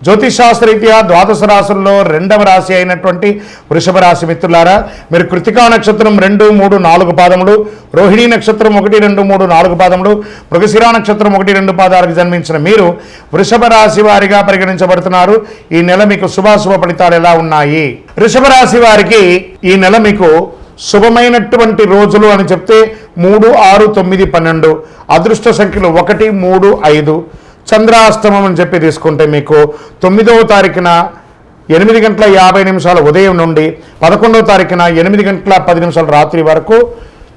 జ్యోతిషాస్త్రరీత్యా ద్వాదశ రాశుల్లో రెండవ రాశి అయినటువంటి వృషభ రాశి మిత్రులారా, మీరు కృతికా నక్షత్రం 2, 3, 4 పాదములు, రోహిణీ నక్షత్రం 1, 2, 3, 4 పాదములు, మృగశిర నక్షత్రం 1, 2 పాదాలకు జన్మించిన మీరు వృషభ రాశి వారిగా పరిగణించబడుతున్నారు. ఈ నెల మీకు శుభాశుభ ఫలితాలు ఎలా ఉన్నాయి? వృషభ రాశి వారికి ఈ నెల మీకు శుభమైనటువంటి రోజులు అని చెప్తే 3, 6, 9, 12. అదృష్ట సంఖ్యలు 1, 3, 5. చంద్రాష్టమం అని చెప్పి తీసుకుంటే మీకు 9వ తారీఖున 8:50 ఉదయం నుండి 11వ తారీఖున 8:10 రాత్రి వరకు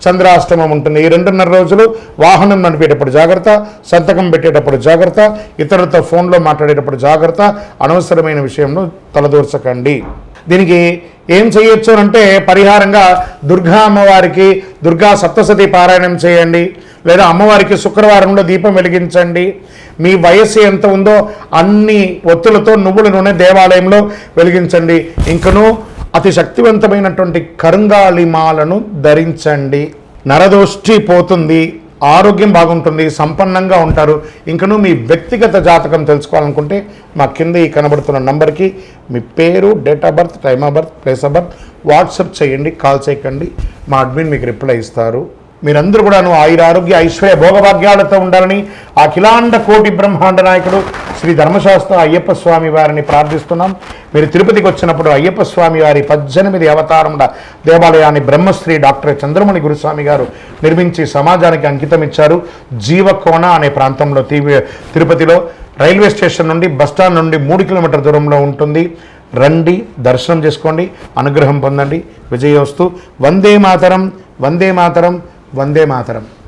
చంద్రాష్టమం ఉంటుంది. ఈ 2.5 రోజులు వాహనం నడిపేటప్పుడు జాగ్రత్త, సంతకం పెట్టేటప్పుడు జాగ్రత్త, ఇతరులతో ఫోన్లో మాట్లాడేటప్పుడు జాగ్రత్త, అనవసరమైన విషయంలో తలదూర్చకండి. దీనికి ఏం చేయొచ్చు అంటే పరిహారంగా దుర్గా అమ్మవారికి దుర్గా సప్తశతి పారాయణం చేయండి, లేదా అమ్మవారికి శుక్రవారంలో దీపం వెలిగించండి. మీ వయస్సు ఎంత ఉందో అన్ని ఒత్తులతో నువ్వుల నూనె దేవాలయంలో వెలిగించండి. ఇంకనూ అతి శక్తివంతమైనటువంటి కరుంగాళిమాలను ధరించండి. నరదోష్టి పోతుంది, ఆరోగ్యం బాగుంటుంది, సంపన్నంగా ఉంటారు. ఇంకనూ మీ వ్యక్తిగత జాతకం తెలుసుకోవాలనుకుంటే మా కింద ఈ కనబడుతున్న నంబర్కి మీ పేరు, date of birth, time of birth, place of birth WhatsApp చేయండి, కాల్ చేయకండి. మా అడ్మిన్ మీకు రిప్లై ఇస్తారు. మీరందరూ కూడాను ఆయురారోగ్య ఐశ్వర్య భోగభాగ్యాలతో ఉండాలని అఖిలాండ కోటి బ్రహ్మాండ నాయకుడు శ్రీ ధర్మశాస్త్ర అయ్యప్ప స్వామి వారిని ప్రార్థిస్తున్నాం. మీరు తిరుపతికి వచ్చినప్పుడు అయ్యప్ప స్వామి వారి 18 అవతారముల దేవాలయాన్ని బ్రహ్మశ్రీ డాక్టర్ చంద్రమణి గురుస్వామి గారు నిర్మించి సమాజానికి అంకితం ఇచ్చారు. జీవకోణ అనే ప్రాంతంలో తిరుపతిలో రైల్వే స్టేషన్ నుండి బస్టాండ్ నుండి 3 కిలోమీటర్ల దూరంలో ఉంటుంది. రండి, దర్శనం చేసుకోండి, అనుగ్రహం పొందండి. విజయోస్తు. వందే మాతరం, వందే మాతరం, వందే మాతరం.